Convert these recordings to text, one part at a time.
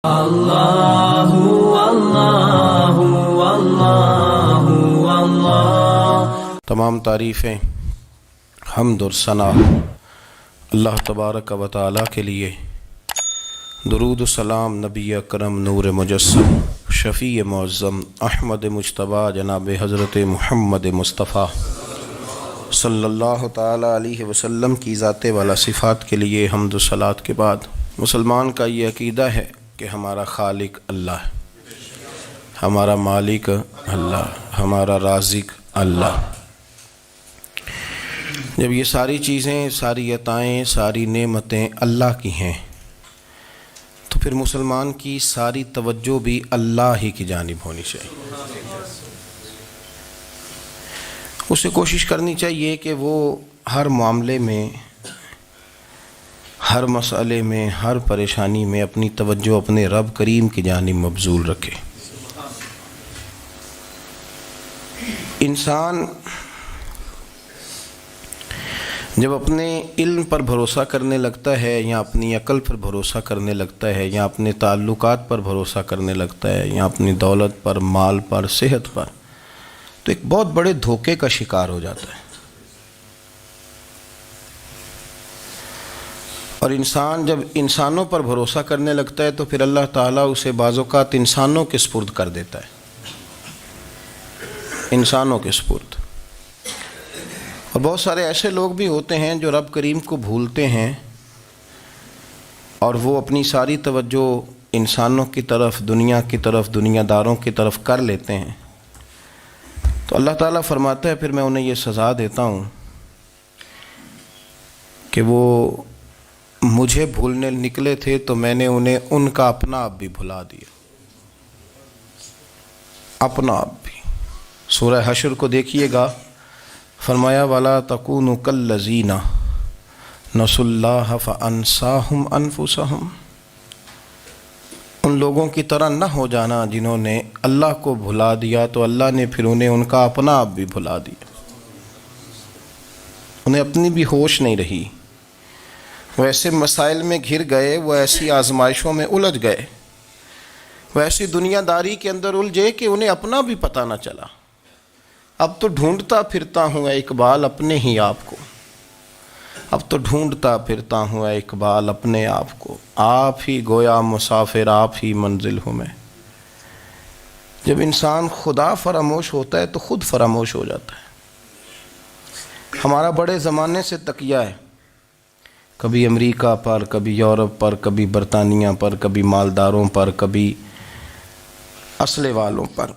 اللہ اللہ اللہ اللہ۔ تمام تعریفیں، حمد اور ثنا اللہ تبارک و تعالیٰ کے لیے۔ درود و سلام نبی اکرم نور مجسم شفیع معظم احمد مجتبیٰ جناب حضرت محمد مصطفیٰ صلی اللہ تعالیٰ علیہ وسلم کی ذات والا صفات کے لیے حمد و صلات کے بعد، مسلمان کا یہ عقیدہ ہے کہ ہمارا خالق اللہ ہے، ہمارا مالک اللہ، ہمارا رازق اللہ۔ جب یہ ساری چیزیں، ساری عطائیں، ساری نعمتیں اللہ کی ہیں تو پھر مسلمان کی ساری توجہ بھی اللہ ہی کی جانب ہونی چاہیے۔ اسے کوشش کرنی چاہیے کہ وہ ہر معاملے میں، ہر مسئلے میں، ہر پریشانی میں اپنی توجہ اپنے رب کریم کی جانب مبذول رکھے۔ انسان جب اپنے علم پر بھروسہ کرنے لگتا ہے، یا اپنی عقل پر بھروسہ کرنے لگتا ہے، یا اپنے تعلقات پر بھروسہ کرنے لگتا ہے، یا اپنی دولت پر، مال پر، صحت پر، تو ایک بہت بڑے دھوکے کا شکار ہو جاتا ہے۔ اور انسان جب انسانوں پر بھروسہ کرنے لگتا ہے تو پھر اللہ تعالیٰ اسے بعض اوقات انسانوں کے سپرد کر دیتا ہے، انسانوں کے سپرد۔ اور بہت سارے ایسے لوگ بھی ہوتے ہیں جو رب کریم کو بھولتے ہیں اور وہ اپنی ساری توجہ انسانوں کی طرف، دنیا کی طرف، دنیا داروں کی طرف کر لیتے ہیں، تو اللہ تعالیٰ فرماتا ہے پھر میں انہیں یہ سزا دیتا ہوں کہ وہ مجھے بھولنے نکلے تھے تو میں نے انہیں ان کا اپنا آپ بھی بھلا دیا، اپنا آپ بھی۔ سورہ حشر کو دیکھیے گا، فرمایا وَلَا تَكُونُوا كَالَّذِينَ نَسُوا اللَّهَ فَأَنسَاهُمْ أَنفُسَهُمْ۔ ان لوگوں کی طرح نہ ہو جانا جنہوں نے اللہ کو بھلا دیا تو اللہ نے پھر انہیں ان کا اپنا آپ بھی بھلا دیا، انہیں اپنی بھی ہوش نہیں رہی، وہ ایسے مسائل میں گھر گئے، وہ ایسی آزمائشوں میں الجھ گئے، وہ ایسی دنیا داری کے اندر الجھے کہ انہیں اپنا بھی پتہ نہ چلا۔ اب تو ڈھونڈتا پھرتا ہوں اے اقبال اپنے ہی آپ کو، اب تو ڈھونڈتا پھرتا ہوں اے اقبال اپنے آپ کو، آپ ہی گویا مسافر، آپ ہی منزل ہوں میں۔ جب انسان خدا فراموش ہوتا ہے تو خود فراموش ہو جاتا ہے۔ ہمارا بڑے زمانے سے تکیہ ہے، کبھی امریکہ پر، کبھی یورپ پر، کبھی برطانیہ پر، کبھی مالداروں پر، کبھی اسلحے والوں پر۔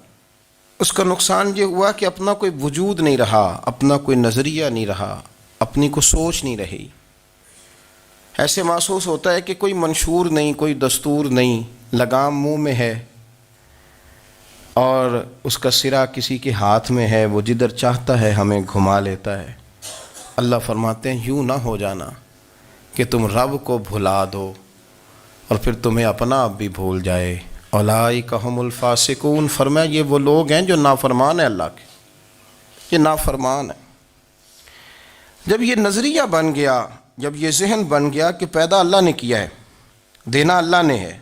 اس کا نقصان یہ ہوا کہ اپنا کوئی وجود نہیں رہا، اپنا کوئی نظریہ نہیں رہا، اپنی کوئی سوچ نہیں رہی۔ ایسے محسوس ہوتا ہے کہ کوئی منشور نہیں، کوئی دستور نہیں، لگام منہ میں ہے اور اس کا سرا کسی کے ہاتھ میں ہے، وہ جدھر چاہتا ہے ہمیں گھما لیتا ہے۔ اللہ فرماتے ہیں یوں نہ ہو جانا کہ تم رب کو بھلا دو اور پھر تمہیں اپنا آپ بھی بھول جائے۔ اولئک ھم الفاسقون، فرمایا یہ وہ لوگ ہیں جو نافرمان ہیں اللہ کے، یہ نافرمان ہیں۔ جب یہ نظریہ بن گیا، جب یہ ذہن بن گیا کہ پیدا اللہ نے کیا ہے، دینا اللہ نے ہے،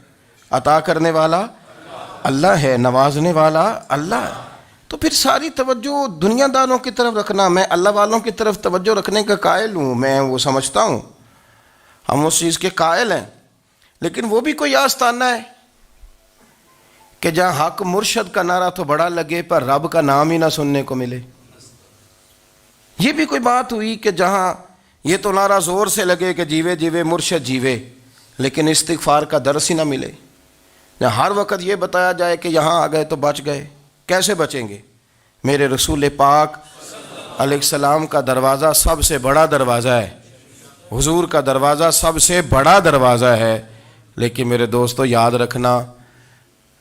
عطا کرنے والا اللہ ہے، نوازنے والا اللہ ہے، تو پھر ساری توجہ دنیا داروں کی طرف رکھنا، میں اللہ والوں کی طرف توجہ رکھنے کا قائل ہوں، میں وہ سمجھتا ہوں، ہم اس چیز کے قائل ہیں، لیکن وہ بھی کوئی آستانہ ہے کہ جہاں حق مرشد کا نعرہ تو بڑا لگے پر رب کا نام ہی نہ سننے کو ملے۔ یہ بھی کوئی بات ہوئی کہ جہاں یہ تو نعرہ زور سے لگے کہ جیوے جیوے مرشد جیوے، لیکن استغفار کا درس ہی نہ ملے۔ جہاں ہر وقت یہ بتایا جائے کہ یہاں آ گئے تو بچ گئے، کیسے بچیں گے؟ میرے رسول پاک علیہ السلام کا دروازہ سب سے بڑا دروازہ ہے، حضور کا دروازہ سب سے بڑا دروازہ ہے، لیکن میرے دوستو یاد رکھنا،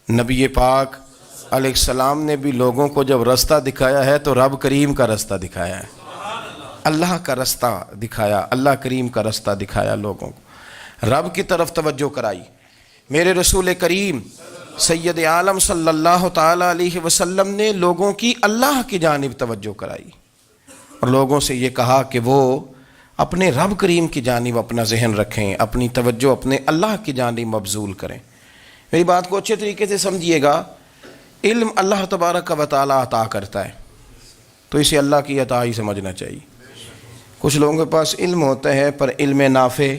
نبی پاک علیہ السلام نے بھی لوگوں کو جب رستہ دکھایا ہے تو رب کریم کا رستہ دکھایا ہے، اللہ کا رستہ دکھایا، اللہ کریم کا رستہ دکھایا، لوگوں کو رب کی طرف توجہ کرائی۔ میرے رسول کریم سید عالم صلی اللہ تعالیٰ علیہ وسلم نے لوگوں کی اللہ کی جانب توجہ کرائی اور لوگوں سے یہ کہا کہ وہ اپنے رب کریم کی جانب اپنا ذہن رکھیں، اپنی توجہ اپنے اللہ کی جانب مبذول کریں۔ میری بات کو اچھے طریقے سے سمجھیے گا، علم اللہ تبارک و تعالیٰ عطا کرتا ہے، تو اسے اللہ کی عطا ہی سمجھنا چاہیے۔ کچھ لوگوں کے پاس علم ہوتا ہے پر علم نافع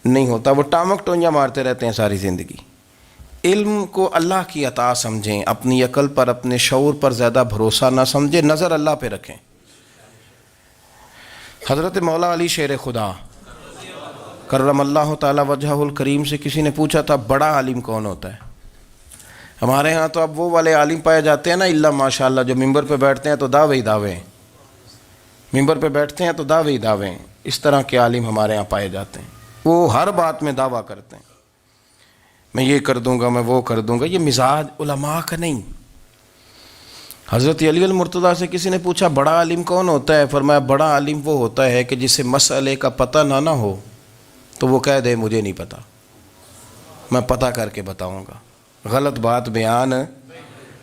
نہیں ہوتا، وہ ٹامک ٹونجا مارتے رہتے ہیں ساری زندگی۔ علم کو اللہ کی عطا سمجھیں، اپنی عقل پر اپنے شعور پر زیادہ بھروسہ نہ سمجھیں، نظر اللہ پہ رکھیں۔ حضرت مولا علی شیر خدا کرم اللہ تعالی وجہہ الکریم سے کسی نے پوچھا تھا بڑا عالم کون ہوتا ہے؟ ہمارے ہاں تو اب وہ والے عالم پائے جاتے ہیں نا، اللہ ماشاءاللہ، جو ممبر پہ بیٹھتے ہیں تو دعوے ہی دعوے ہیں، ممبر پہ بیٹھتے ہیں تو دعوے ہی دعوے ہیں، اس طرح کے عالم ہمارے ہاں پائے جاتے ہیں۔ وہ ہر بات میں دعویٰ کرتے ہیں، میں یہ کر دوں گا، میں وہ کر دوں گا۔ یہ مزاج علماء کا نہیں۔ حضرت علی المرتضیٰ سے کسی نے پوچھا بڑا عالم کون ہوتا ہے؟ فرمایا بڑا عالم وہ ہوتا ہے کہ جسے مسئلے کا پتہ نہ ہو تو وہ کہہ دے مجھے نہیں پتہ، میں پتہ کر کے بتاؤں گا، غلط بات بیان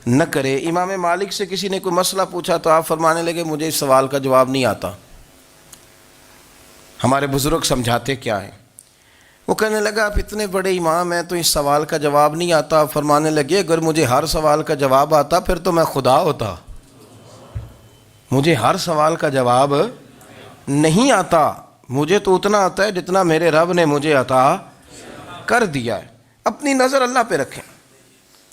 نہ کرے۔ امام مالک سے کسی نے کوئی مسئلہ پوچھا تو آپ فرمانے لگے مجھے اس سوال کا جواب نہیں آتا، ہمارے بزرگ سمجھاتے کیا ہیں؟ وہ کہنے لگا آپ اتنے بڑے امام ہیں تو اس سوال کا جواب نہیں آتا۔ آپ فرمانے لگے اگر مجھے ہر سوال کا جواب آتا پھر تو میں خدا ہوتا، مجھے ہر سوال کا جواب نہیں آتا، مجھے تو اتنا آتا ہے جتنا میرے رب نے مجھے عطا کر دیا ہے۔ اپنی نظر اللہ پہ رکھیں،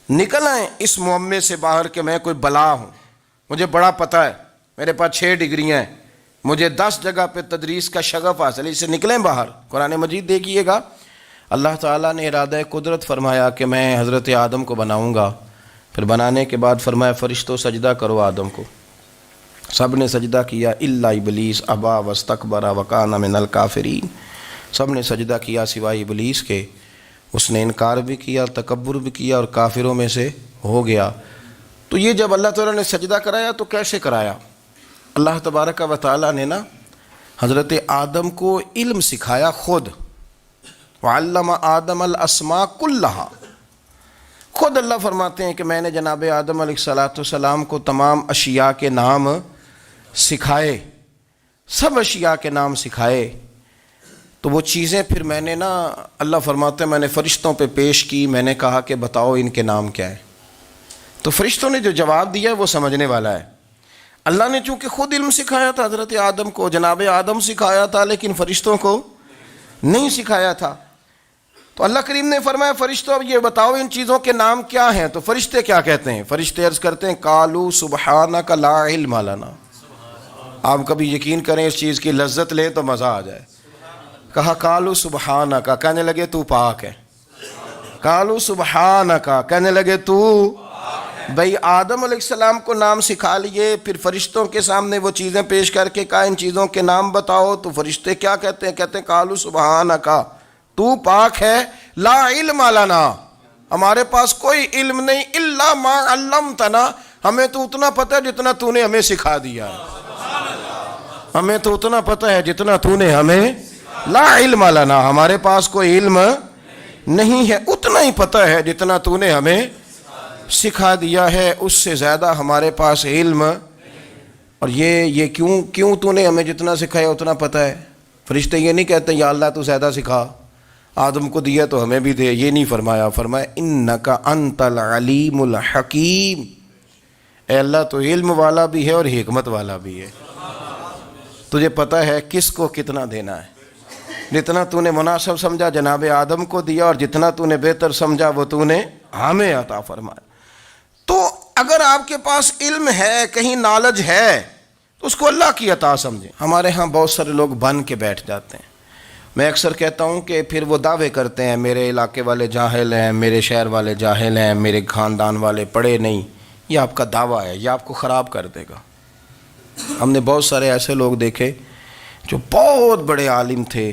نکل آئیں اس معمے سے باہر کہ میں کوئی بلا ہوں، مجھے بڑا پتہ ہے، میرے پاس 6 ڈگریاں ہیں، مجھے 10 جگہ پہ تدریس کا شغف حاصل ہے، اس سے نکلیں باہر۔ قرآن مجید دیکھیے گا، اللہ تعالیٰ نے ارادہ قدرت فرمایا کہ میں حضرت آدم کو بناؤں گا، پھر بنانے کے بعد فرمایا فرشتوں سجدہ کرو آدم کو، سب نے سجدہ کیا الا ابلیس ابا واستکبر وکان من الکافرین، سب نے سجدہ کیا سوائے ابلیس کے، اس نے انکار بھی کیا، تکبر بھی کیا اور کافروں میں سے ہو گیا۔ تو یہ جب اللہ تعالیٰ نے سجدہ کرایا تو کیسے کرایا؟ اللہ تبارک و تعالیٰ نے نا حضرت آدم کو علم سکھایا خود، وعلم آدم الاسماء کلہا، خود اللہ فرماتے ہیں کہ میں نے جناب آدم علیہ السلام کو تمام اشیاء کے نام سکھائے، سب اشیاء کے نام سکھائے۔ تو وہ چیزیں پھر میں نے نا، اللہ فرماتے ہیں میں نے فرشتوں پہ پیش کی، میں نے کہا کہ بتاؤ ان کے نام کیا ہے، تو فرشتوں نے جو جواب دیا وہ سمجھنے والا ہے۔ اللہ نے چونکہ خود علم سکھایا تھا حضرت آدم کو، جناب آدم سکھایا تھا، لیکن فرشتوں کو نہیں سکھایا تھا۔ تو اللہ کریم نے فرمایا فرشتوں اب یہ بتاؤ ان چیزوں کے نام کیا ہیں؟ تو فرشتے کیا کہتے ہیں؟ فرشتے عرض کرتے ہیں قالوا سبحانک لا علم لنا۔ آپ کبھی یقین کریں اس چیز کی لذت لیں تو مزہ آ جائے۔ کہا قالوا سبحانک، کہنے لگے تو پاک ہے، قالوا سبحانک، کہنے لگے تو، بھئی آدم علیہ السلام کو نام سکھا لیے، پھر فرشتوں کے سامنے وہ چیزیں پیش کر کے کہا ان چیزوں کے نام بتاؤ، تو فرشتے کیا کہتے ہیں؟ کہتے ہیں قالوا سبحانک، تو پاک ہے، لا علم لنا، ہمارے پاس کوئی علم نہیں، الا ما علمتنا، ہمیں تو اتنا پتہ ہے جتنا تو نے ہمیں سکھا دیا ہے، ہمیں تو اتنا پتہ ہے جتنا تو نے ہمیں، لا علم لنا، ہمارے پاس کوئی علم نہیں ہے، اتنا ہی پتہ ہے جتنا تو نے ہمیں سکھا دیا ہے، اس سے زیادہ ہمارے پاس علم۔ اور یہ کیوں تو نے ہمیں جتنا سکھایا اتنا پتہ ہے؟ فرشتے یہ نہیں کہتے یا اللہ تو زیادہ سکھا، آدم کو دیا تو ہمیں بھی دے، یہ نہیں فرمایا، فرمایا انکا انت العلیم الحکیم، اے اللہ تو علم والا بھی ہے اور حکمت والا بھی ہے، تجھے پتہ ہے کس کو کتنا دینا ہے، جتنا تو نے مناسب سمجھا جناب آدم کو دیا، اور جتنا تو نے بہتر سمجھا وہ تو نے ہمیں عطا فرمایا۔ تو اگر آپ کے پاس علم ہے، کہیں نالج ہے، تو اس کو اللہ کی عطا سمجھیں۔ ہمارے ہاں بہت سارے لوگ بن کے بیٹھ جاتے ہیں، میں اکثر کہتا ہوں کہ پھر وہ دعوے کرتے ہیں میرے علاقے والے جاہل ہیں، میرے شہر والے جاہل ہیں، میرے خاندان والے پڑھے نہیں۔ یہ آپ کا دعویٰ ہے، یہ آپ کو خراب کر دے گا۔ ہم نے بہت سارے ایسے لوگ دیکھے جو بہت بڑے عالم تھے،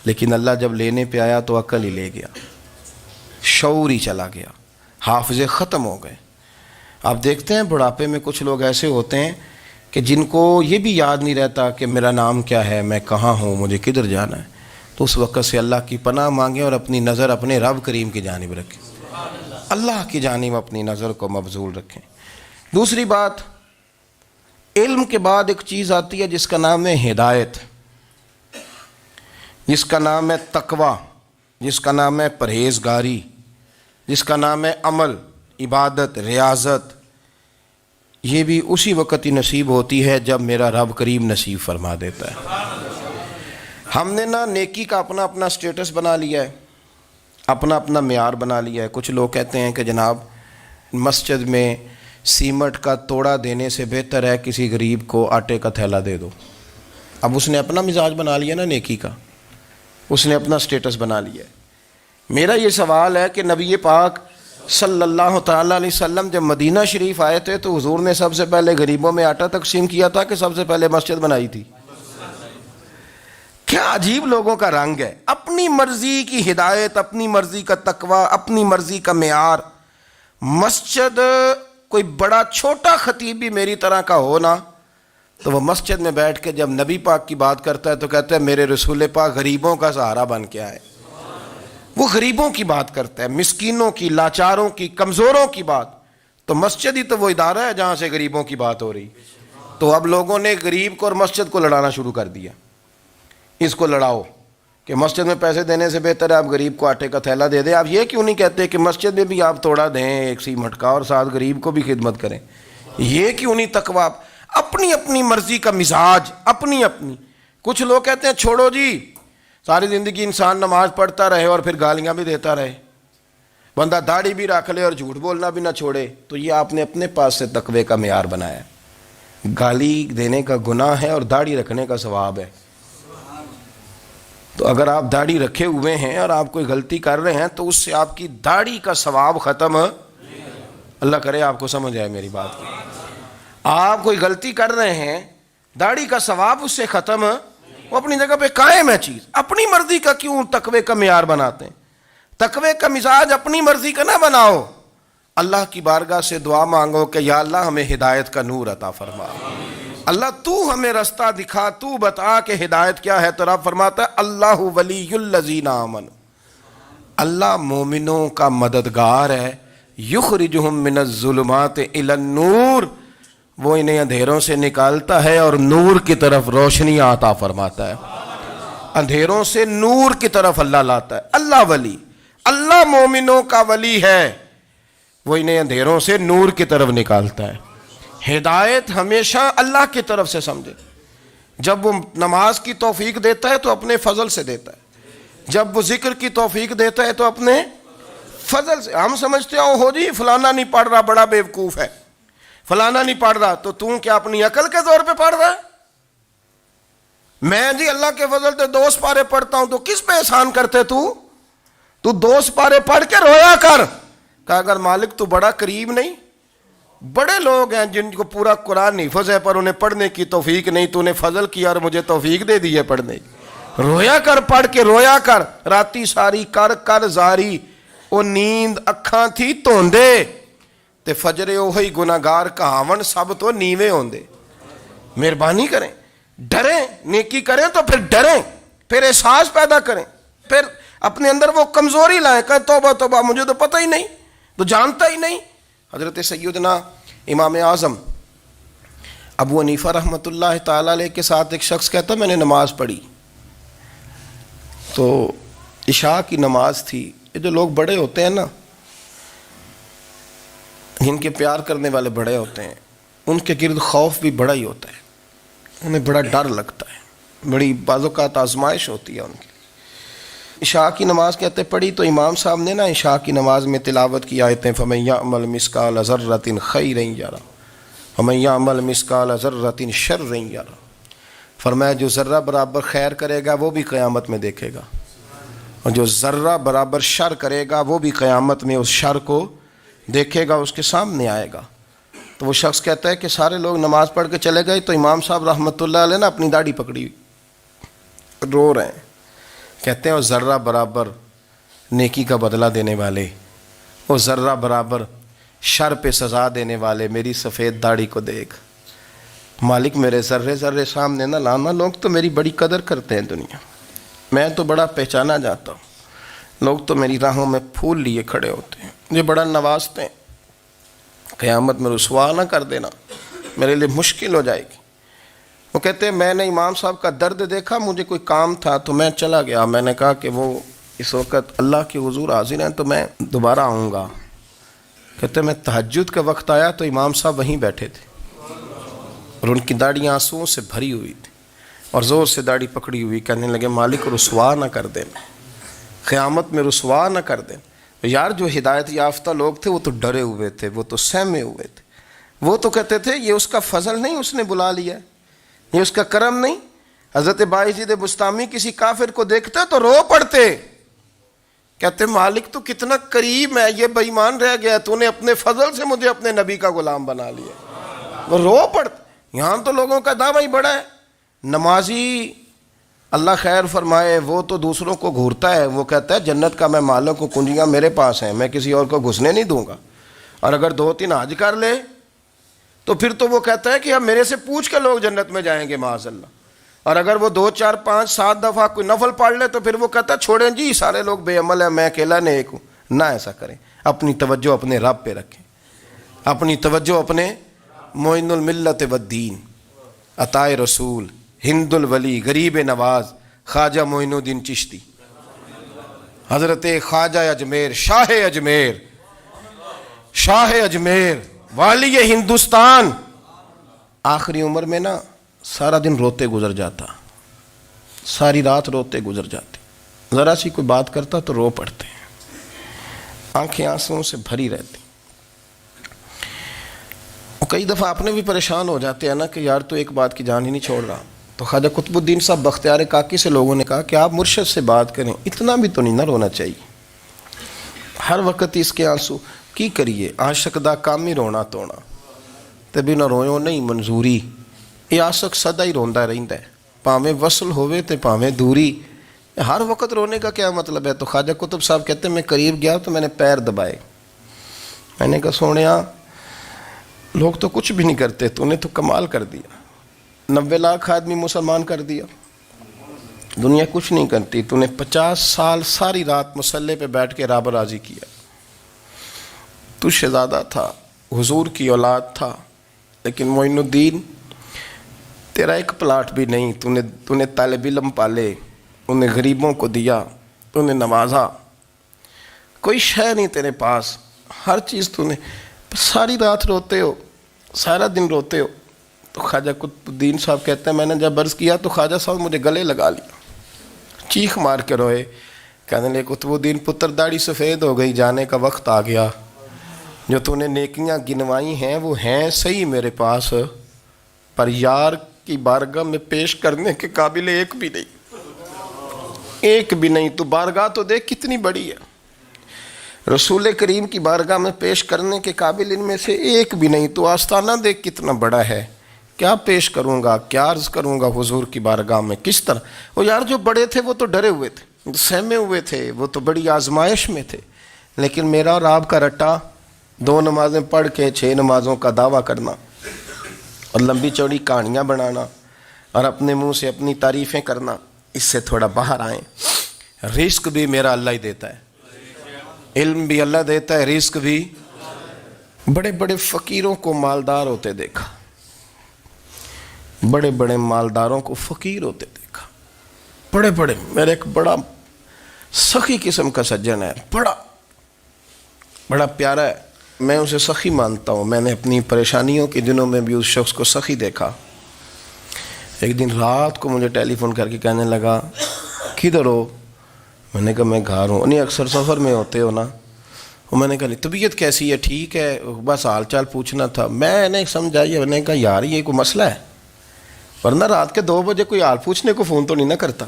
لیکن اللہ جب لینے پہ آیا تو عقل ہی لے گیا، شعور ہی چلا گیا، حافظے ختم ہو گئے۔ آپ دیکھتے ہیں بڑھاپے میں کچھ لوگ ایسے ہوتے ہیں کہ جن کو یہ بھی یاد نہیں رہتا کہ میرا نام کیا ہے، میں کہاں ہوں، مجھے کدھر جانا ہے۔ تو اس وقت سے اللہ کی پناہ مانگیں اور اپنی نظر اپنے رب کریم کی جانب رکھیں، اللہ کی جانب اپنی نظر کو مبذول رکھیں۔ دوسری بات، علم کے بعد ایک چیز آتی ہے جس کا نام ہے ہدایت، جس کا نام ہے تقویٰ، جس کا نام ہے پرہیزگاری، جس کا نام ہے عمل، عبادت، ریاضت، یہ بھی اسی وقت ہی نصیب ہوتی ہے جب میرا رب کریم نصیب فرما دیتا ہے۔ ہم نے نا نیکی کا اپنا اپنا سٹیٹس بنا لیا ہے، اپنا اپنا معیار بنا لیا ہے۔ کچھ لوگ کہتے ہیں کہ جناب مسجد میں سیمٹ کا توڑا دینے سے بہتر ہے کسی غریب کو آٹے کا تھیلا دے دو۔ اب اس نے اپنا مزاج بنا لیا نا نیکی کا، اس نے اپنا سٹیٹس بنا لیا ہے۔ میرا یہ سوال ہے کہ نبی پاک صلی اللہ تعالیٰ علیہ وسلم جب مدینہ شریف آئے تھے تو حضور نے سب سے پہلے غریبوں میں آٹا تقسیم کیا تھا کہ سب سے پہلے مسجد بنائی تھی؟ کیا عجیب لوگوں کا رنگ ہے، اپنی مرضی کی ہدایت، اپنی مرضی کا تقوی، اپنی مرضی کا معیار۔ مسجد کوئی بڑا چھوٹا خطیب بھی میری طرح کا ہو نا تو وہ مسجد میں بیٹھ کے جب نبی پاک کی بات کرتا ہے تو کہتا ہے میرے رسول پاک غریبوں کا سہارا بن کے آئے۔ وہ غریبوں کی بات کرتا ہے، مسکینوں کی، لاچاروں کی، کمزوروں کی بات۔ تو مسجد ہی تو وہ ادارہ ہے جہاں سے غریبوں کی بات ہو رہی۔ تو اب لوگوں نے غریب کو اور مسجد کو لڑانا شروع کر دیا، اس کو لڑاؤ کہ مسجد میں پیسے دینے سے بہتر ہے آپ غریب کو آٹے کا تھیلا دے دیں۔ آپ یہ کیوں نہیں کہتے کہ مسجد میں بھی آپ توڑا دیں ایک سیمٹ کا اور ساتھ غریب کو بھی خدمت کریں؟ یہ کیوں نہیں تقویٰ؟ اپنی اپنی مرضی کا مزاج، اپنی اپنی۔ کچھ لوگ کہتے ہیں چھوڑو جی، ساری زندگی انسان نماز پڑھتا رہے اور پھر گالیاں بھی دیتا رہے، بندہ داڑھی بھی رکھ لے اور جھوٹ بولنا بھی نہ چھوڑے۔ تو یہ آپ نے اپنے پاس سے تقوی کا معیار بنایا ہے۔ گالی دینے کا گناہ ہے اور داڑھی رکھنے کا ثواب ہے۔ تو اگر آپ داڑھی رکھے ہوئے ہیں اور آپ کوئی غلطی کر رہے ہیں تو اس سے آپ کی داڑھی کا ثواب ختم، اللہ کرے آپ کو سمجھ آئے میری بات کی۔ آپ کوئی غلطی کر رہے ہیں، داڑھی کا ثواب اس سے ختم، وہ اپنی جگہ پہ قائم ہے چیز۔ اپنی مرضی کا کیوں تقوی کا معیار بناتے ہیں؟ تقوی کا مزاج اپنی مرضی کا نہ بناؤ، اللہ کی بارگاہ سے دعا مانگو کہ یا اللہ ہمیں ہدایت کا نور عطا فرما، اللہ تو ہمیں رستہ دکھا، تو بتا کہ ہدایت کیا ہے۔ تو رب فرماتا ہے اللہ ولی الذین آمنوا، اللہ مومنوں کا مددگار ہے، یخرجہم من الظلمات الی النور، وہ انہیں اندھیروں سے نکالتا ہے اور نور کی طرف روشنی عطا فرماتا ہے۔ اندھیروں سے نور کی طرف اللہ لاتا ہے۔ اللہ ولی، اللہ مومنوں کا ولی ہے، وہ انہیں اندھیروں سے نور کی طرف نکالتا ہے۔ ہدایت ہمیشہ اللہ کی طرف سے سمجھے۔ جب وہ نماز کی توفیق دیتا ہے تو اپنے فضل سے دیتا ہے، جب وہ ذکر کی توفیق دیتا ہے تو اپنے فضل سے۔ ہم سمجھتے ہو جی فلانا نہیں پڑھ رہا بڑا بیوقوف ہے، فلانا نہیں پڑھ رہا، تو تم کیا اپنی عقل کے زور پہ پڑھ رہا ہے؟ میں جی اللہ کے فضل سے 2 سپارے پڑھتا ہوں، تو کس پہ احسان کرتے تو 2 سپارے پڑھ کے رویا کر۔ کہا اگر مالک تو بڑا قریب نہیں، بڑے لوگ ہیں جن کو پورا قرآن حفظ ہے پر انہیں پڑھنے کی توفیق نہیں، تو انہیں فضل کیا اور مجھے توفیق دے دی ہے پڑھنے کی۔ رویا کر، پڑھ کے رویا کر، راتی ساری کر کر زاری، او نیند اکھاں تھی توندے تے فجرے اوہی گناہگار کہاون سب تو نیوے ہوندے۔ مہربانی کریں، ڈریں، نیکی کریں تو پھر ڈریں، پھر احساس پیدا کریں، پھر اپنے اندر وہ کمزوری لائیں، کہیں توبہ توبہ مجھے تو پتہ ہی نہیں، تو جانتا ہی نہیں۔ حضرت سیدنا امام اعظم ابو حنیفہ رحمۃ اللہ تعالی علیہ کے ساتھ ایک شخص کہتا میں نے نماز پڑھی، تو عشاء کی نماز تھی۔ یہ جو لوگ بڑے ہوتے ہیں نا، جن کے پیار کرنے والے بڑے ہوتے ہیں، ان کے گرد خوف بھی بڑا ہی ہوتا ہے، انہیں بڑا ڈر لگتا ہے، بڑی بعض اوقات آزمائش ہوتی ہے ان کی۔ عشاء کی نماز کہتے پڑھی تو امام صاحب نے نا عشاء کی نماز میں تلاوت کی آیتیں فَمَن يَعْمَلْ مِثْقَالَ ذَرَّةٍ خَيْرًا يَرَهُ وَمَن يَعْمَلْ مِثْقَالَ ذَرَّةٍ شَرًّا يَرَهُ، فرمایا جو ذرہ برابر خیر کرے گا وہ بھی قیامت میں دیکھے گا، اور جو ذرہ برابر شر کرے گا وہ بھی قیامت میں اس شر کو دیکھے گا، اس کے سامنے آئے گا۔ تو وہ شخص کہتا ہے کہ سارے لوگ نماز پڑھ کے چلے گئے تو امام صاحب رحمۃ اللہ علیہ نے اپنی داڑھی پکڑی، رو رہے ہیں، کہتے ہیں وہ ذرہ برابر نیکی کا بدلہ دینے والے، وہ ذرہ برابر شر پہ سزا دینے والے، میری سفید داڑھی کو دیکھ مالک، میرے ذرے ذرے سامنے نہ لانا، لوگ تو میری بڑی قدر کرتے ہیں دنیا، میں تو بڑا پہچانا جاتا ہوں، لوگ تو میری راہوں میں پھول لیے کھڑے ہوتے ہیں، مجھے بڑا نوازتے ہیں، قیامت میں رسوا نہ کر دینا، میرے لیے مشکل ہو جائے گی۔ وہ کہتے ہیں میں نے امام صاحب کا درد دیکھا، مجھے کوئی کام تھا تو میں چلا گیا، میں نے کہا کہ وہ اس وقت اللہ کے حضور حاضر ہیں تو میں دوبارہ آؤں گا. کہتے میں تہجد کا وقت آیا تو امام صاحب وہیں بیٹھے تھے اور ان کی داڑھی آنسوؤں سے بھری ہوئی تھی اور زور سے داڑھی پکڑی ہوئی. کہنے لگے مالک رسوا نہ کر دیں, قیامت میں رسوا نہ کر دیں. یار جو ہدایت یافتہ لوگ تھے وہ تو ڈرے ہوئے تھے, وہ تو سہمے ہوئے تھے. وہ تو کہتے تھے یہ اس کا فضل نہیں, اس نے بلا لیا, یہ اس کا کرم نہیں. حضرت باعزید بستامی کسی کافر کو دیکھتے تو رو پڑتے, کہتے مالک تو کتنا قریب ہے, یہ بے ایمان رہ گیا, تو نے اپنے فضل سے مجھے اپنے نبی کا غلام بنا لیا. وہ رو پڑتے. یہاں تو لوگوں کا دعویٰ ہی بڑا ہے. نمازی اللہ خیر فرمائے وہ تو دوسروں کو گھورتا ہے, وہ کہتا ہے جنت کا میں مالک ہوں, کنجیاں میرے پاس ہیں, میں کسی اور کو گھسنے نہیں دوں گا. اور اگر 2-3 حج کر لے تو پھر تو وہ کہتا ہے کہ اب میرے سے پوچھ کے لوگ جنت میں جائیں گے معاذ اللہ. اور اگر وہ 2 4 5 7 دفعہ کوئی نفل پڑھ لے تو پھر وہ کہتا ہے چھوڑیں جی سارے لوگ بے عمل ہیں, میں اکیلا نیک ہوں. نہ ایسا کریں, اپنی توجہ اپنے رب پہ رکھیں, اپنی توجہ اپنے معین الملت والدین, عطائے رسول, ہند الولی, غریب نواز, خواجہ معین الدین چشتی, حضرت خواجہ اجمیر, شاہ اجمیر, والی ہندوستان. آخری عمر میں نا سارا دن روتے گزر جاتا, ساری رات روتے گزر جاتے, ذرا سی کوئی بات کرتا تو رو پڑتے, آنکھیں آنسوؤں سے بھری رہتی. کئی دفعہ آپ نے بھی پریشان ہو جاتے ہیں نا کہ یار تو ایک بات کی جان ہی نہیں چھوڑ رہا. تو خواجہ قطب الدین صاحب بختیار کاکی سے لوگوں نے کہا کہ آپ مرشد سے بات کریں, اتنا بھی تو نہیں نہ رونا چاہیے, ہر وقت اس کے آنسو کی کریے. عاشق دا کام ہی رونا تونا, تے بھی نہ رویو نہیں منظوری. یہ عاشق سدا ہی روندا رہندا ہے, پاویں وصل ہوئے تے پاویں دوری. ہر وقت رونے کا کیا مطلب ہے؟ تو خواجہ قطب صاحب کہتے ہیں میں قریب گیا تو میں نے پیر دبائے, میں نے کہا سونیا لوگ تو کچھ بھی نہیں کرتے, تو نے تو کمال کر دیا. 90 لاکھ آدمی مسلمان کر دیا, دنیا کچھ نہیں کرتی. تو نے 50 سال ساری رات مصلے پہ بیٹھ کے رب راضی کیا. تو شہزادہ تھا, حضور کی اولاد تھا, لیکن معین الدین تیرا ایک پلاٹ بھی نہیں. تو نے طالب علم پالے, انہیں غریبوں کو دیا, انہیں نوازا, کوئی شے نہیں تیرے پاس, ہر چیز تو نے. ساری رات روتے ہو, سارا دن روتے ہو. تو خواجہ قطب الدین صاحب کہتے ہیں میں نے جب عرض کیا تو خواجہ صاحب مجھے گلے لگا لیا, چیخ مار کے روئے. کہنے لگے قطب الدین پتر داڑھی سفید ہو گئی, جانے کا وقت آ گیا. جو تو نے نیکیاں گنوائی ہیں وہ ہیں صحیح میرے پاس, پر یار کی بارگاہ میں پیش کرنے کے قابل ایک بھی نہیں. تو بارگاہ تو دیکھ کتنی بڑی ہے, رسول کریم کی بارگاہ میں پیش کرنے کے قابل ان میں سے ایک بھی نہیں. تو آستانہ دیکھ کتنا بڑا ہے, کیا پیش کروں گا, کیا عرض کروں گا حضور کی بارگاہ میں, کس طرح. وہ یار جو بڑے تھے وہ تو ڈرے ہوئے تھے, سہمے ہوئے تھے, وہ تو بڑی آزمائش میں تھے. لیکن میرا اور آپ کا رٹا 2 نمازیں پڑھ کے 6 نمازوں کا دعویٰ کرنا اور لمبی چوڑی کہانیاں بنانا اور اپنے منہ سے اپنی تعریفیں کرنا, اس سے تھوڑا باہر آئیں. رزق بھی میرا اللہ ہی دیتا ہے, علم بھی اللہ دیتا ہے, رزق بھی. بڑے بڑے فقیروں کو مالدار ہوتے دیکھا, بڑے بڑے مالداروں کو فقیر ہوتے دیکھا. بڑے بڑے, میرے ایک بڑا سخی قسم کا سجن ہے, بڑا پیارا ہے, میں اسے سخی مانتا ہوں. میں نے اپنی پریشانیوں کے دنوں میں بھی اس شخص کو سخی دیکھا. ایک دن رات کو مجھے ٹیلی فون کر کے کہنے لگا کدھر ہو؟ میں نے کہا میں گھر ہوں. نہیں اکثر سفر میں ہوتے ہو نا؟ اور میں نے کہا طبیعت کیسی ہے؟ ٹھیک ہے, بس حال چال پوچھنا تھا. میں نے سمجھائی, میں نے کہا یار یہ کوئی مسئلہ ہے, ورنہ رات کے 2 بجے کوئی حال پوچھنے کو فون تو نہیں نہ کرتا,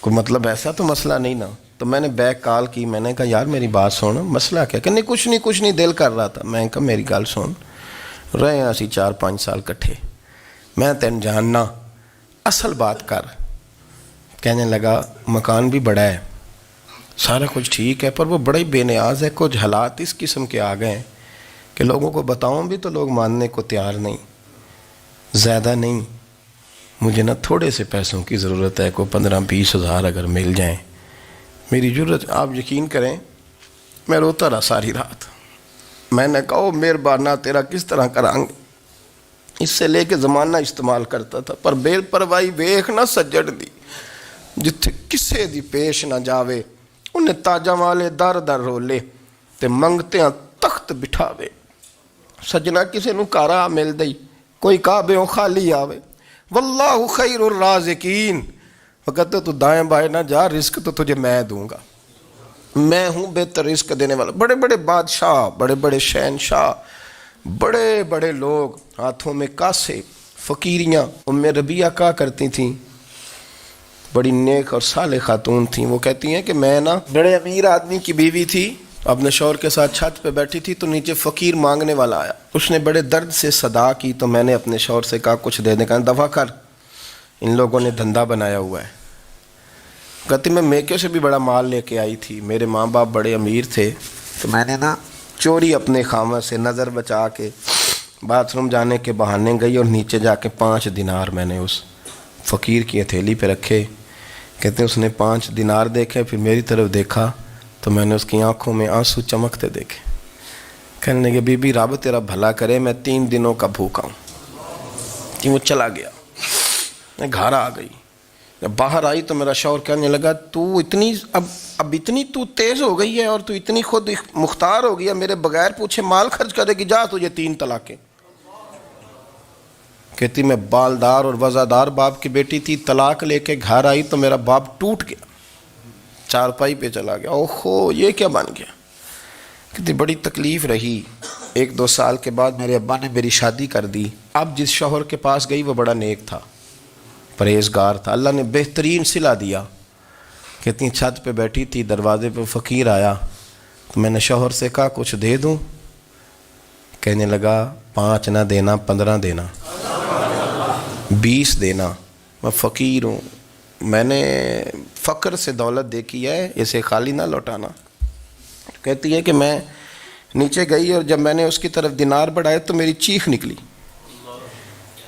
کوئی مطلب ایسا تو مسئلہ نہیں نا. تو میں نے بیک کال کی, میں نے کہا یار میری بات سن, مسئلہ کیا؟ کہ نہیں کچھ نہیں دل کر رہا تھا. میں نے کہا میری گل سن, رہے ہیں اسی 4-5 سال کٹھے, میں تین جاننا, اصل بات کر. کہنے لگا مکان بھی بڑا ہے, سارا کچھ ٹھیک ہے, پر وہ بڑا ہی بے نیاز ہے. کچھ حالات اس قسم کے آ گئے ہیں کہ لوگوں کو بتاؤں بھی تو لوگ ماننے کو تیار نہیں. زیادہ نہیں, مجھے نا تھوڑے سے پیسوں کی ضرورت ہے, کوئی 15-20 ہزار اگر مل جائیں میری ضرورت. آپ یقین کریں میں روتا رہا ساری رات. میں نے کہا مہربانہ تیرا کس طرح کریں گے, اس سے لے کے زمانہ استعمال کرتا تھا, پر بے پرواہی ویکھ نہ سجڑ دی, جتھے کسے دی پیش نہ جاوے انہیں تاجا والے در در رولے تے منگتے ہیں تخت بٹھاوے. سجنا کسے نو کارا مل دئی کوئی کعبے خالی آوے. واللہ خیر الرازقین. وہ کہتے تو دائیں بائیں نہ جا، رزق تو تجھے میں دوں گا، میں ہوں بہتر رزق دینے والا. بڑے بڑے بادشاہ، بڑے بڑے شہنشاہ، بڑے بڑے لوگ، ہاتھوں میں کاسے، فقیریاں. ام ربیعہ کہا کرتی تھیں، بڑی نیک اور صالح خاتون تھیں. وہ کہتی ہیں کہ میں نا بڑے امیر آدمی کی بیوی تھی، اپنے شوہر کے ساتھ چھت پہ بیٹھی تھی تو نیچے فقیر مانگنے والا آیا. اس نے بڑے درد سے صدا کی تو میں نے اپنے شوہر سے کہا کچھ دے دیں. کہا دفع کر، ان لوگوں نے دھندا بنایا ہوا ہے. کہتی میں میکے سے بھی بڑا مال لے کے آئی تھی، میرے ماں باپ بڑے امیر تھے تو میں نے نا چوری اپنے خامہ سے نظر بچا کے باتھ روم جانے کے بہانے گئی اور نیچے جا کے 5 دینار میں نے اس فقیر کی ہتھیلی پہ رکھے. کہتے اس نے 5 دینار دیکھے، پھر میری طرف دیکھا تو میں نے اس کی آنکھوں میں آنسو چمکتے دیکھے. کہنے لگے بی بی رب تیرا بھلا کرے، میں 3 دنوں کا بھوکا ہوں. کہ وہ چلا گیا. میں گھر آ گئی، جب باہر آئی تو میرا شوہر کہنے لگا تو اتنی اب اتنی تو تیز ہو گئی ہے اور تو اتنی خود مختار ہو گئی ہے، میرے بغیر پوچھے مال خرچ کرے گی، جا تجھے 3 طلاقیں. کہتی میں بالدار اور وزادار باپ کی بیٹی تھی، طلاق لے کے گھر آئی تو میرا باپ ٹوٹ گیا، چارپائی پہ چلا گیا. اوہو یہ کیا بن گیا. کہتی بڑی تکلیف رہی. 1-2 سال کے بعد میرے ابا نے میری شادی کر دی. اب جس شوہر کے پاس گئی وہ بڑا نیک تھا، پرہیزگار تھا، اللہ نے بہترین صلہ دیا. کہتی چھت پہ بیٹھی تھی، دروازے پہ فقیر آیا تو میں نے شوہر سے کہا کچھ دے دوں. کہنے لگا 5 نہ دینا، 15 دینا، 20 دینا. میں فقیر ہوں، میں نے فقر سے دولت دیکھی ہے، اسے خالی نہ لوٹانا. کہتی ہے کہ میں نیچے گئی اور جب میں نے اس کی طرف دینار بڑھائے تو میری چیخ نکلی،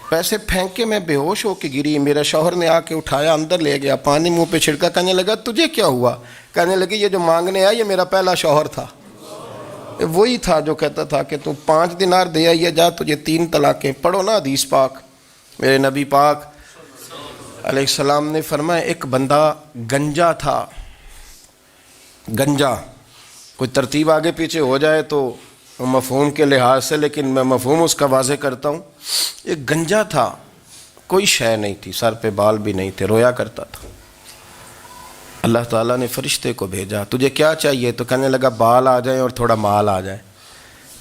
پیسے پھینک کے میں بے ہوش ہو کے گری. میرا شوہر نے آ کے اٹھایا، اندر لے گیا، پانی منہ پہ چھڑکا. کہنے لگا تجھے کیا ہوا؟ کہنے لگی یہ جو مانگنے آیا یہ میرا پہلا شوہر تھا، وہی تھا جو کہتا تھا کہ تو 5 دینار دے آئیے، جا تجھے 3 طلاقیں. پڑھو نا حدیث پاک. میرے نبی پاک علیہ السلام نے فرمایا ایک بندہ گنجا تھا. گنجا کوئی ترتیب آگے پیچھے ہو جائے تو مفہوم کے لحاظ سے، لیکن میں مفہوم اس کا واضح کرتا ہوں. ایک گنجا تھا، کوئی شے نہیں تھی، سر پہ بال بھی نہیں تھے، رویا کرتا تھا. اللہ تعالیٰ نے فرشتے کو بھیجا، تجھے کیا چاہیے؟ تو کہنے لگا بال آ جائیں اور تھوڑا مال آ جائے.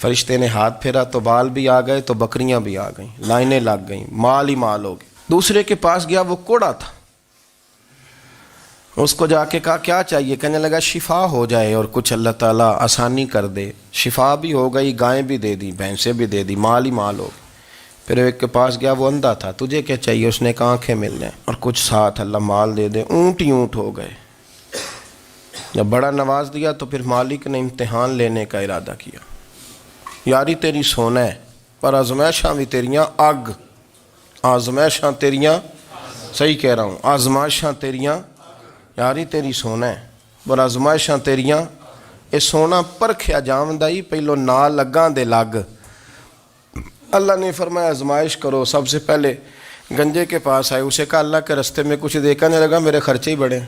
فرشتے نے ہاتھ پھیرا تو بال بھی آ گئے تو بکریاں بھی آ گئیں، لائنیں لگ گئیں، مال ہی مال ہو گئے. دوسرے کے پاس گیا، وہ کوڑا تھا. اس کو جا کے کہا کیا چاہیے؟ کہنے لگا شفا ہو جائے اور کچھ اللہ تعالیٰ آسانی کر دے. شفا بھی ہو گئی، گائیں بھی دے دی، بھینسیں بھی دے دی، مال ہی مال ہو گئے. پھر ایک کے پاس گیا، وہ اندھا تھا، تجھے کیا چاہیے؟ اس نے کہا آنکھیں مل جائیں اور کچھ ساتھ اللہ مال دے دے. اونٹ ہی اونٹ ہو گئے. جب بڑا نواز دیا تو پھر مالک نے امتحان لینے کا ارادہ کیا. یاری تیری سونا ہے پر آزمائشاں بھی تیریاں اگ. آزمائشاں تیریاں، صحیح کہہ رہا ہوں، آزمائشاں تیریاں، یاری تیری سونا ہے پر آزمائشاں تیریاں. یہ سونا پرکھیا جامدائی پہلو نال لگاں دے لگ. اللہ نے فرمایا آزمائش کرو. سب سے پہلے گنجے کے پاس آئے، اسے کہا اللہ کے رستے میں کچھ دیکھنے لگا، میرے خرچے ہی بڑے.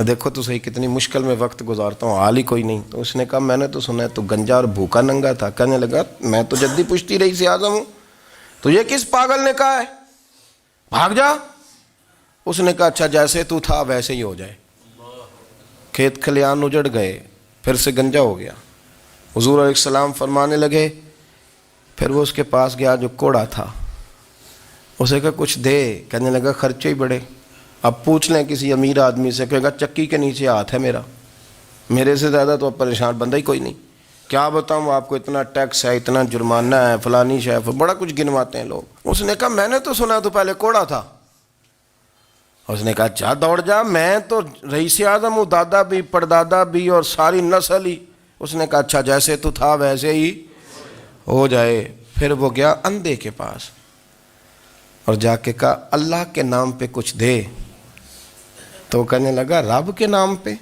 دیکھو تو صحیح کتنی مشکل میں وقت گزارتا ہوں، حال ہی کوئی نہیں. تو اس نے کہا میں نے تو سنا ہے تو گنجا اور بھوکا ننگا تھا. کہنے لگا میں تو جدی پشتی رئیس اعظم ہوں، تو یہ کس پاگل نے کہا ہے بھاگ جا؟ اس نے کہا اچھا جیسے تو تھا ویسے ہی ہو جائے. کھیت کھلیان اجڑ گئے، پھر سے گنجا ہو گیا. حضور علیہ السلام فرمانے لگے. پھر وہ اس کے پاس گیا جو کوڑا تھا، اسے کہا کچھ دے. کہنے لگا خرچے ہی بڑے. اب پوچھ لیں کسی امیر آدمی سے، کہے گا چکی کے نیچے ہاتھ ہے میرا، میرے سے زیادہ تو اب پریشان بندہ ہی کوئی نہیں. کیا بتاؤں آپ کو، اتنا ٹیکس ہے، اتنا جرمانہ ہے، فلانی شے، بڑا کچھ گنواتے ہیں لوگ. اس نے کہا میں نے تو سنا تو پہلے کوڑا تھا. اس نے کہا جا دوڑ جا، میں تو رئیس اعظم ہوں، دادا بھی پردادا بھی اور ساری نسل ہی. اس نے کہا اچھا جیسے تو تھا ویسے ہی ہو جائے. پھر وہ گیا اندھے کے پاس اور جا کے کہا اللہ کے نام پہ کچھ دے. تو کہنے لگا رب کے نام پہ؟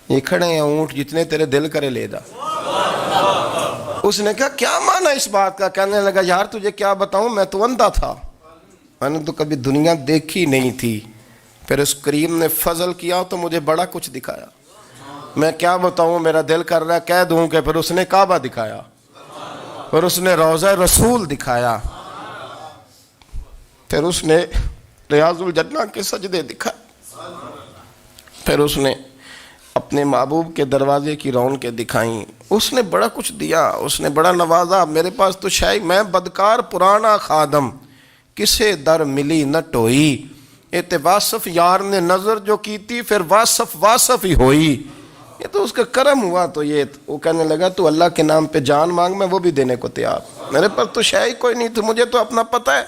یہ کھڑے ہیں اونٹ، جتنے تیرے دل کرے لے جا. اس نے کہا کیا معنی اس بات کا؟ کہنے لگا یار تجھے کیا بتاؤں، میں تو اندھا تھا، میں نے تو کبھی دنیا دیکھی نہیں تھی، پھر اس کریم نے فضل کیا تو مجھے بڑا کچھ دکھایا. میں کیا بتاؤں, میرا دل کر رہا ہے کہہ دوں کہ پھر اس نے کعبہ دکھایا, پھر اس نے روضہ رسول دکھایا, پھر اس نے ریاض الجنہ کے سجدے دکھائے, پھر اس نے اپنے محبوب کے دروازے کی رونقیں دکھائیں. اس نے بڑا کچھ دیا, اس نے بڑا نوازا. میرے پاس تو شاید میں بدکار پرانا خادم, کسے در ملی نہ ٹوئی, اے واصف یار نے نظر جو کی تھی پھر واصف ہی ہوئی. یہ تو اس کا کرم ہوا. تو یہ وہ کہنے لگا تو اللہ کے نام پہ جان مانگ, میں وہ بھی دینے کو تیار. میرے پاس تو شے ہی کوئی نہیں تھی, مجھے تو اپنا پتہ ہے,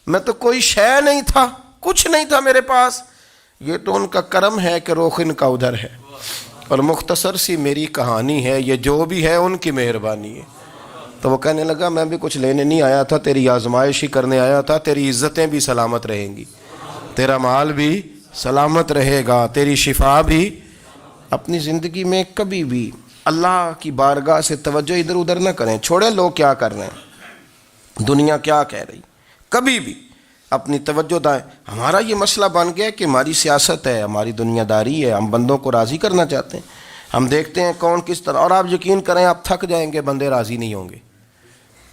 میں تو کوئی شے نہیں تھا, کچھ نہیں تھا میرے پاس. یہ تو ان کا کرم ہے کہ رخ ان کا ادھر ہے, اور مختصر سی میری کہانی ہے, یہ جو بھی ہے ان کی مہربانی ہے. تو وہ کہنے لگا میں بھی کچھ لینے نہیں آیا تھا, تیری آزمائش ہی کرنے آیا تھا. تیری عزتیں بھی سلامت رہیں گی, تیرا مال بھی سلامت رہے گا, تیری شفا بھی. اپنی زندگی میں کبھی بھی اللہ کی بارگاہ سے توجہ ادھر ادھر نہ کریں. چھوڑیں لوگ کیا کر رہے ہیں, دنیا کیا کہہ رہی, کبھی بھی اپنی توجہ دائیں. ہمارا یہ مسئلہ بن گیا کہ ہماری سیاست ہے, ہماری دنیا داری ہے, ہم بندوں کو راضی کرنا چاہتے ہیں. ہم دیکھتے ہیں کون کس طرح, اور آپ یقین کریں آپ تھک جائیں گے, بندے راضی نہیں ہوں گے,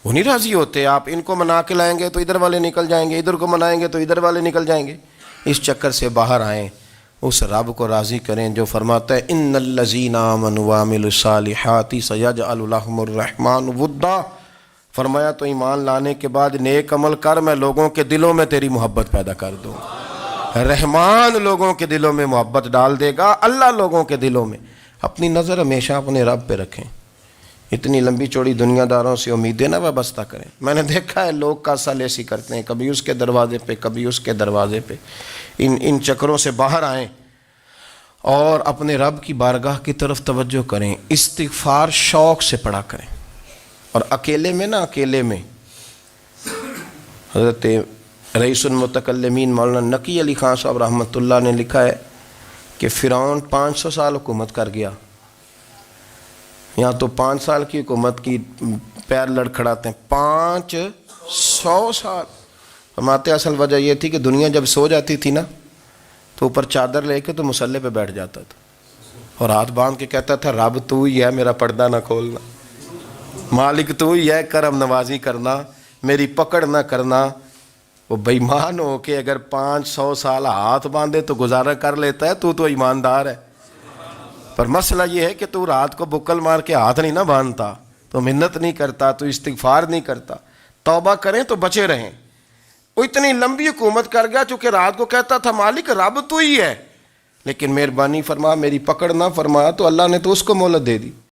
وہ نہیں راضی ہوتے. آپ ان کو منا کے لائیں گے تو ادھر والے نکل جائیں گے, ادھر کو منائیں گے تو ادھر والے نکل جائیں گے. اس چکر سے باہر آئیں, اس رب کو راضی کریں جو فرماتا ہے ان الذین آمنوا وعملوا الصالحات سیجعل لهم الرحمن ودا. فرمایا تو ایمان لانے کے بعد نیک عمل کر, میں لوگوں کے دلوں میں تیری محبت پیدا کر دوں. رحمان لوگوں کے دلوں میں محبت ڈال دے گا, اللہ لوگوں کے دلوں میں. اپنی نظر ہمیشہ اپنے رب پہ رکھیں. اتنی لمبی چوڑی دنیا داروں سے امیدیں نہ وابستہ کریں. میں نے دیکھا ہے لوگ کا سالیسی کرتے ہیں, کبھی اس کے دروازے پہ کبھی اس کے دروازے پہ. ان چکروں سے باہر آئیں اور اپنے رب کی بارگاہ کی طرف توجہ کریں. استغفار شوق سے پڑھا کریں, اور اکیلے میں نا, اکیلے میں. حضرت رئیس المتکلمین مولانا نقی علی خان صاحب رحمۃ اللہ نے لکھا ہے کہ فرعون 500 سال حکومت کر گیا. یہاں تو 5 سال کی حکومت کی پیر لڑکھڑاتے ہیں, 500 سال. فرماتے اصل وجہ یہ تھی کہ دنیا جب سو جاتی تھی نا تو اوپر چادر لے کے تو مصلے پہ بیٹھ جاتا تھا, اور ہاتھ باندھ کے کہتا تھا رب تو ہی ہے, میرا پردہ نہ کھولنا, مالک تو ہی ہے, کرم نوازی کرنا, میری پکڑ نہ کرنا. وہ بے ایمان ہو کے اگر 500 سال ہاتھ باندھے تو گزارا کر لیتا ہے, تو ایماندار ہے. پر مسئلہ یہ ہے کہ تو رات کو بکل مار کے ہاتھ نہیں نہ باندھتا, تو منت نہیں کرتا, تو استغفار نہیں کرتا. توبہ کریں تو بچے رہیں. وہ اتنی لمبی حکومت کر گیا چونکہ رات کو کہتا تھا مالک رب تو ہی ہے, لیکن مہربانی فرما, میری پکڑ نہ فرما, تو اللہ نے تو اس کو مہلت دے دی.